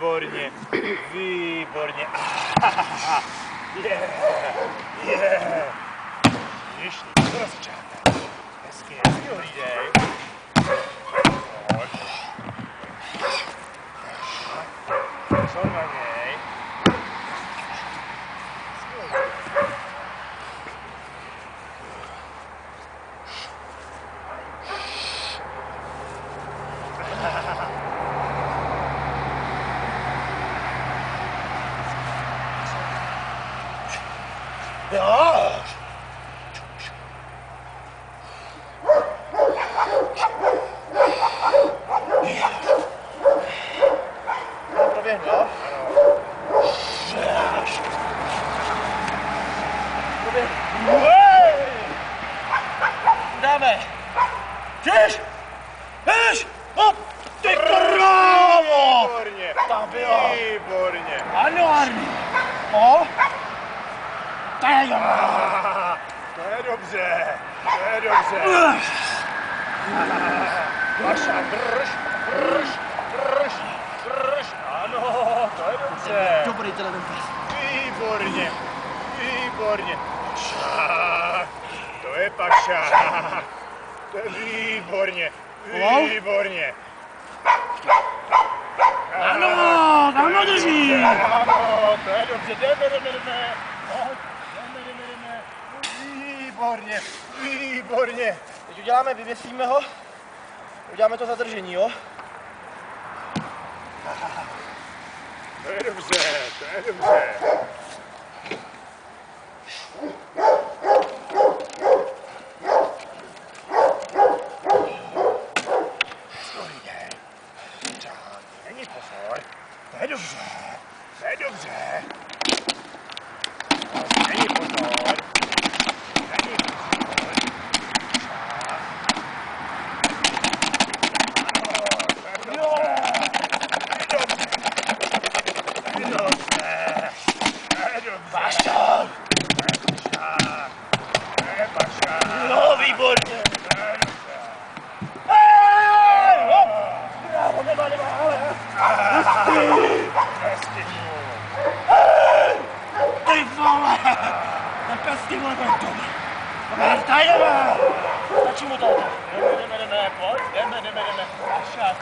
Výborně, výborně. Vidíš, to rozčátá. Hezky hlídej. Pojď. Co na něj? Jo! Proběhnu, jo? Proběhnu. Dáme. Jdeš! Jdeš! Hop! Ty krávo! Výborně. Tam bylo. Výborně. Ano, Arni. O? To je dobře. To je dobře. Vaša, drž. Ano, to je dobře. Dobrý tenhle pes. Výborně. Výborně. Pašák. To je pašák. To je výborně. Výborně. Ano, tam ho drží. Ano, to je dobře. Jdeme. Pojď. Jdeme. Výborně. Výborně. Teď uděláme, vyvěsíme ho. Uděláme to zadržení, jo? To je dobře. Není pozor. To je dobře. Není pozor. Pašák. No, výborně. Bravo, nemá, ale. Ty vole. Ten pes, ty vole, to je to. Tady jdeme. Stačí mu to. Jdeme, pojď. Jdeme. Pašák.